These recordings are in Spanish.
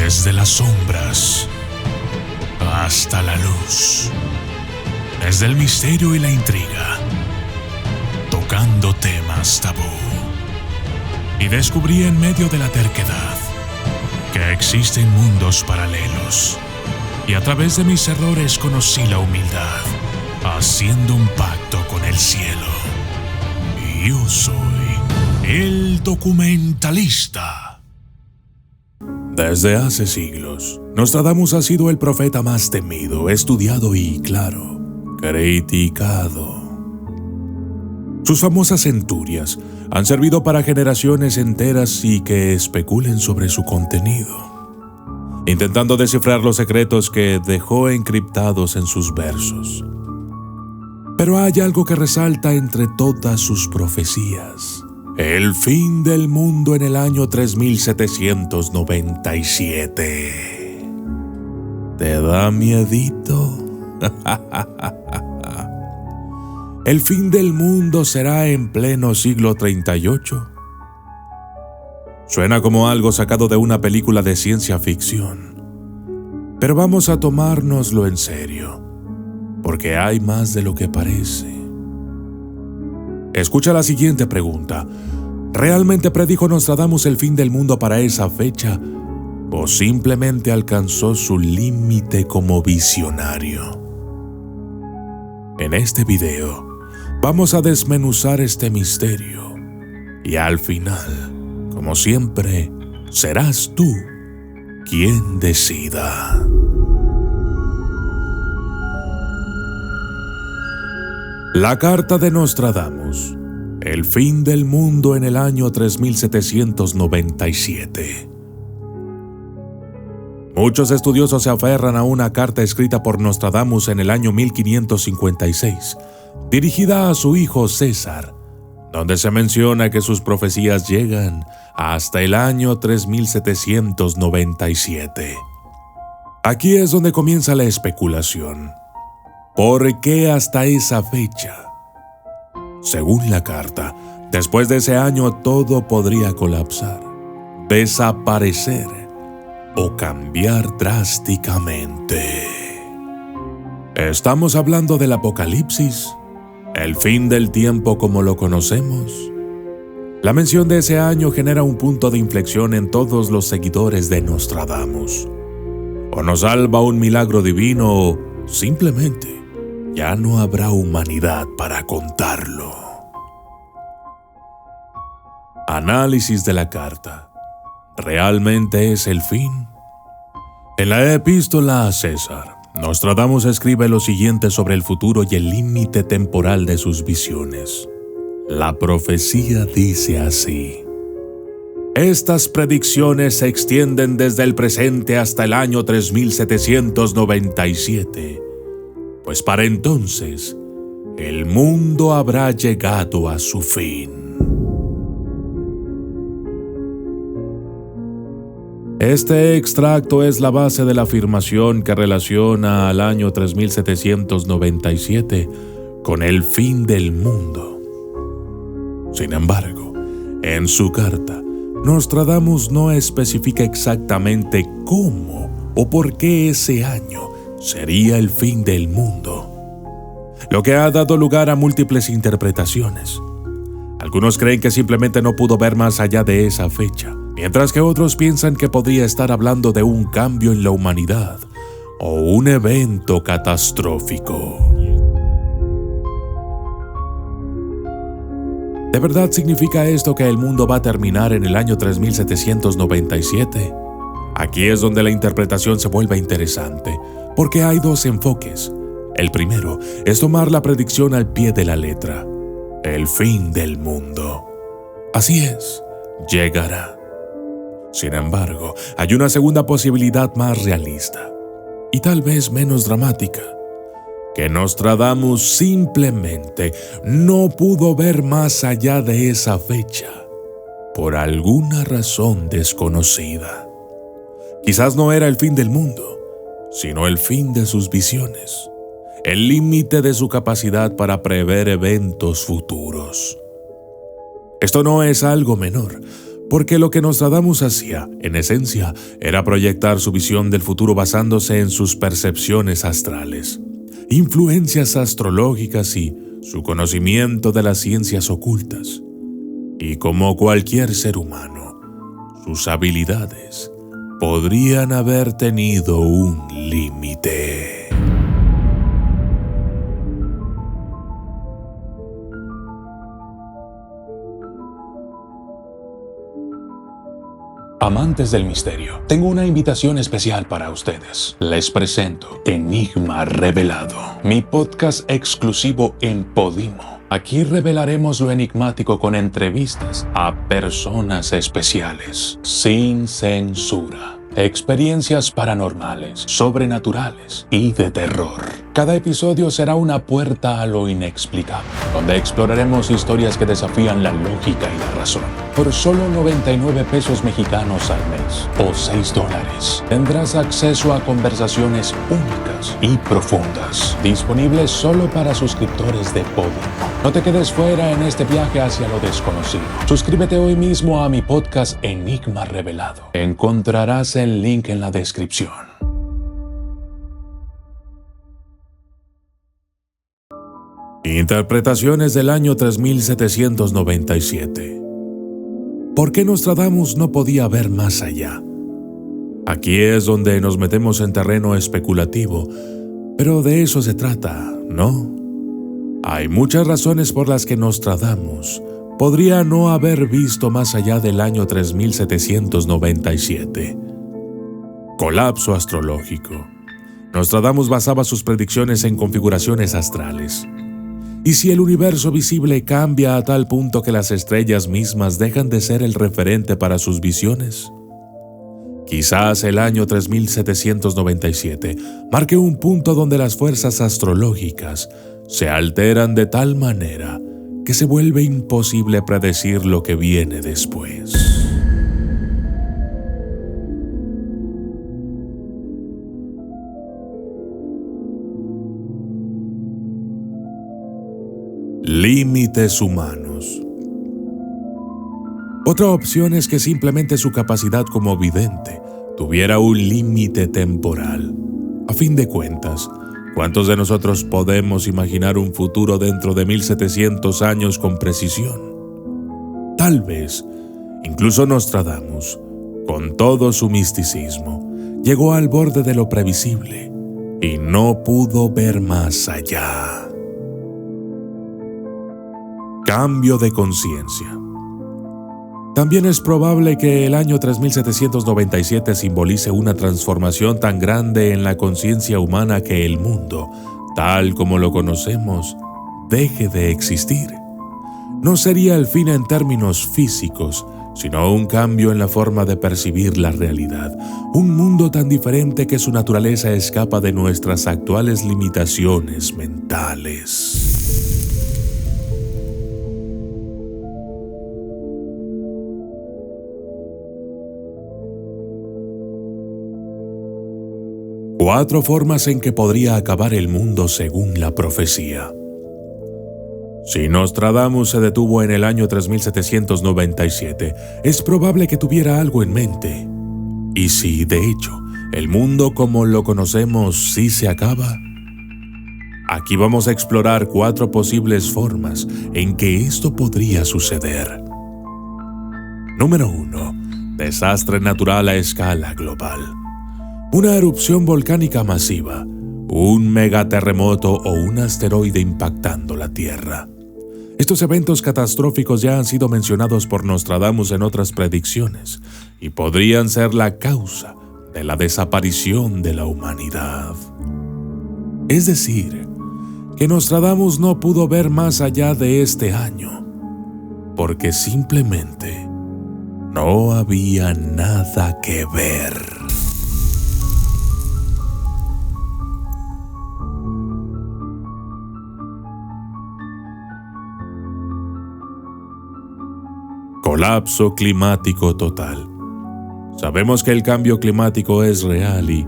Desde las sombras hasta la luz, desde el misterio y la intriga, tocando temas tabú. Y descubrí en medio de la terquedad que existen mundos paralelos. Y a través de mis errores conocí la humildad, haciendo un pacto con el cielo. Y yo soy el documentalista. Desde hace siglos, Nostradamus ha sido el profeta más temido, estudiado y, claro, criticado. Sus famosas centurias han servido para generaciones enteras y que especulen sobre su contenido, intentando descifrar los secretos que dejó encriptados en sus versos. Pero hay algo que resalta entre todas sus profecías: el fin del mundo en el año 3797. ¿Te da miedito? ¿El fin del mundo será en pleno siglo 38? Suena como algo sacado de una película de ciencia ficción. Pero vamos a tomárnoslo en serio, porque hay más de lo que parece. Escucha la siguiente pregunta. ¿Realmente predijo Nostradamus el fin del mundo para esa fecha, o simplemente alcanzó su límite como visionario? En este video vamos a desmenuzar este misterio, y al final, como siempre, serás tú quien decida. La carta de Nostradamus, el fin del mundo en el año 3797. Muchos estudiosos se aferran a una carta escrita por Nostradamus en el año 1556, dirigida a su hijo César, donde se menciona que sus profecías llegan hasta el año 3797. Aquí es donde comienza la especulación. ¿Por qué hasta esa fecha? Según la carta, después de ese año todo podría colapsar, desaparecer o cambiar drásticamente. ¿Estamos hablando del apocalipsis? ¿El fin del tiempo como lo conocemos? La mención de ese año genera un punto de inflexión en todos los seguidores de Nostradamus. O nos salva un milagro divino o simplemente ya no habrá humanidad para contarlo. Análisis de la carta. ¿Realmente es el fin? En la epístola a César, Nostradamus escribe lo siguiente sobre el futuro y el límite temporal de sus visiones. La profecía dice así: estas predicciones se extienden desde el presente hasta el año 3797, pues para entonces el mundo habrá llegado a su fin. Este extracto es la base de la afirmación que relaciona al año 3797 con el fin del mundo. Sin embargo, en su carta, Nostradamus no especifica exactamente cómo o por qué ese año sería el fin del mundo, lo que ha dado lugar a múltiples interpretaciones. Algunos creen que simplemente no pudo ver más allá de esa fecha, mientras que otros piensan que podría estar hablando de un cambio en la humanidad o un evento catastrófico. ¿De verdad significa esto que el mundo va a terminar en el año 3797? Aquí es donde la interpretación se vuelve interesante, porque hay dos enfoques. El primero es tomar la predicción al pie de la letra: el fin del mundo. Así es, llegará. Sin embargo, hay una segunda posibilidad más realista, y tal vez menos dramática, que Nostradamus simplemente no pudo ver más allá de esa fecha, por alguna razón desconocida. Quizás no era el fin del mundo, sino el fin de sus visiones, el límite de su capacidad para prever eventos futuros. Esto no es algo menor, Porque lo que Nostradamus hacía, en esencia, era proyectar su visión del futuro basándose en sus percepciones astrales, influencias astrológicas y su conocimiento de las ciencias ocultas. Y como cualquier ser humano, sus habilidades podrían haber tenido un límite. Amantes del misterio, tengo una invitación especial para ustedes. Les presento Enigma Revelado, mi podcast exclusivo en Podimo. Aquí revelaremos lo enigmático con entrevistas a personas especiales, sin censura. Experiencias paranormales, sobrenaturales y de terror. Cada episodio será una puerta a lo inexplicable, donde exploraremos historias que desafían la lógica y la razón. Por solo 99 pesos mexicanos al mes o $6, tendrás acceso a conversaciones únicas y profundas, disponibles solo para suscriptores de Podimo. No te quedes fuera en este viaje hacia lo desconocido. Suscríbete hoy mismo a mi podcast Enigma Revelado. Encontrarás el link en la descripción. Interpretaciones del año 3797. ¿Por qué Nostradamus no podía ver más allá? Aquí es donde nos metemos en terreno especulativo, pero de eso se trata, ¿no? Hay muchas razones por las que Nostradamus podría no haber visto más allá del año 3797. Colapso astrológico. Nostradamus basaba sus predicciones en configuraciones astrales. ¿Y si el universo visible cambia a tal punto que las estrellas mismas dejan de ser el referente para sus visiones? Quizás el año 3797 marque un punto donde las fuerzas astrológicas se alteran de tal manera que se vuelve imposible predecir lo que viene después. Límites humanos. Otra opción es que simplemente su capacidad como vidente tuviera un límite temporal. A fin de cuentas, ¿cuántos de nosotros podemos imaginar un futuro dentro de 1700 años con precisión? Tal vez, incluso Nostradamus, con todo su misticismo, llegó al borde de lo previsible y no pudo ver más allá. Cambio de conciencia. También es probable que el año 3797 simbolice una transformación tan grande en la conciencia humana que el mundo, tal como lo conocemos, deje de existir. No sería el fin en términos físicos, sino un cambio en la forma de percibir la realidad. Un mundo tan diferente que su naturaleza escapa de nuestras actuales limitaciones mentales. Cuatro formas en que podría acabar el mundo según la profecía. Si Nostradamus se detuvo en el año 3797, es probable que tuviera algo en mente. Y si, de hecho, el mundo como lo conocemos sí se acaba, aquí vamos a explorar cuatro posibles formas en que esto podría suceder. Número 1. Desastre natural a escala global. Una erupción volcánica masiva, un megaterremoto o un asteroide impactando la Tierra. Estos eventos catastróficos ya han sido mencionados por Nostradamus en otras predicciones y podrían ser la causa de la desaparición de la humanidad. Es decir, que Nostradamus no pudo ver más allá de este año, porque simplemente no había nada que ver. Colapso climático total. Sabemos que el cambio climático es real y,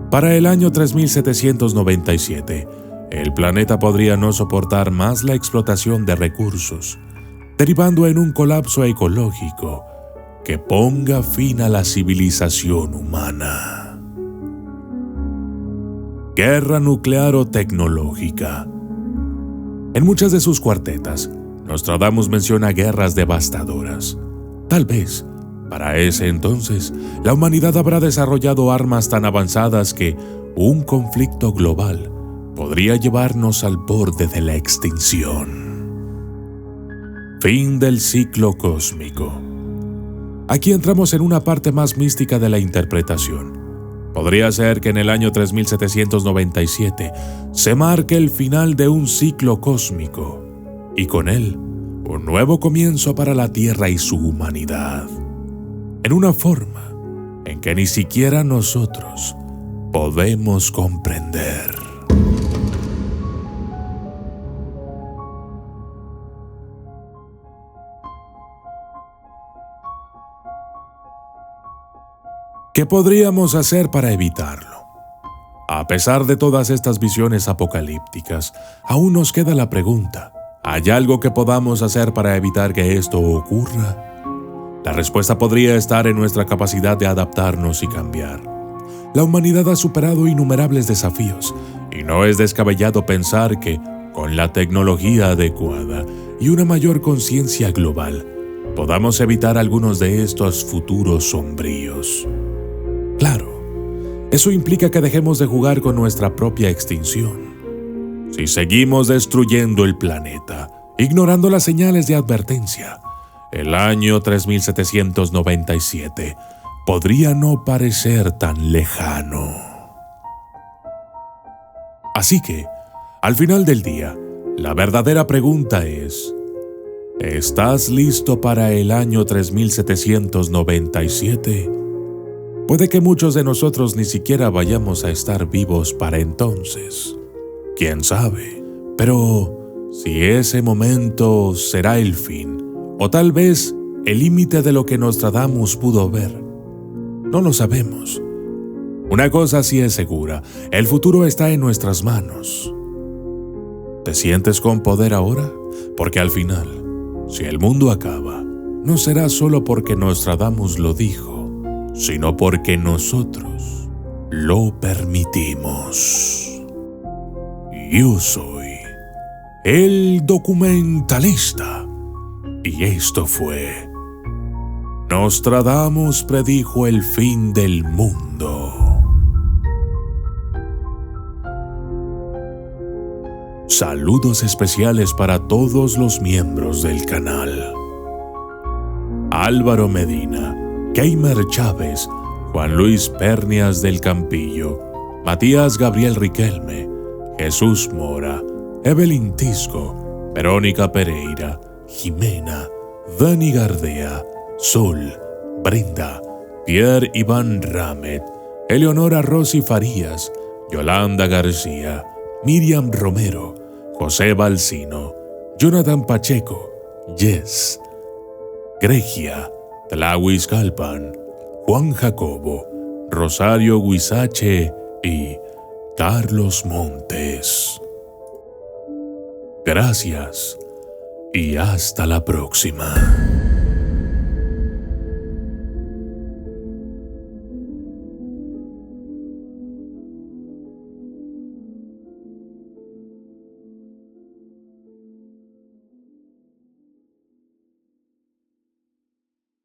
para el año 3797, el planeta podría no soportar más la explotación de recursos, derivando en un colapso ecológico que ponga fin a la civilización humana. Guerra nuclear o tecnológica. En muchas de sus cuartetas, Nostradamus menciona guerras devastadoras. Tal vez, para ese entonces, la humanidad habrá desarrollado armas tan avanzadas que un conflicto global podría llevarnos al borde de la extinción. Fin del ciclo cósmico. Aquí entramos en una parte más mística de la interpretación. Podría ser que en el año 3797 se marque el final de un ciclo cósmico y con él un nuevo comienzo para la Tierra y su humanidad, en una forma en que ni siquiera nosotros podemos comprender. ¿Qué podríamos hacer para evitarlo? A pesar de todas estas visiones apocalípticas, aún nos queda la pregunta: ¿hay algo que podamos hacer para evitar que esto ocurra? La respuesta podría estar en nuestra capacidad de adaptarnos y cambiar. La humanidad ha superado innumerables desafíos, y no es descabellado pensar que, con la tecnología adecuada y una mayor conciencia global, podamos evitar algunos de estos futuros sombríos. Claro, eso implica que dejemos de jugar con nuestra propia extinción. Si seguimos destruyendo el planeta, ignorando las señales de advertencia, el año 3797 podría no parecer tan lejano. Así que, al final del día, la verdadera pregunta es: ¿estás listo para el año 3797? Puede que muchos de nosotros ni siquiera vayamos a estar vivos para entonces. ¿Quién sabe? Pero si ese momento será el fin, o tal vez el límite de lo que Nostradamus pudo ver, no lo sabemos. Una cosa sí es segura: el futuro está en nuestras manos. ¿Te sientes con poder ahora? Porque al final, si el mundo acaba, no será solo porque Nostradamus lo dijo, sino porque nosotros lo permitimos. Yo soy el documentalista, y esto fue Nostradamus predijo el fin del mundo. Saludos especiales para todos los miembros del canal: Álvaro Medina, Keimer Chávez, Juan Luis Pernias del Campillo, Matías Gabriel Riquelme, Jesús Mora, Evelyn Tisco, Verónica Pereira, Jimena, Dani Gardea, Sol, Brenda, Pierre Iván Ramet, Eleonora Rosy Farías, Yolanda García, Miriam Romero, José Balsino, Jonathan Pacheco, Jess, Gregia, Tlawis Calpan, Juan Jacobo, Rosario Huizache y Carlos Montes. Gracias y hasta la próxima.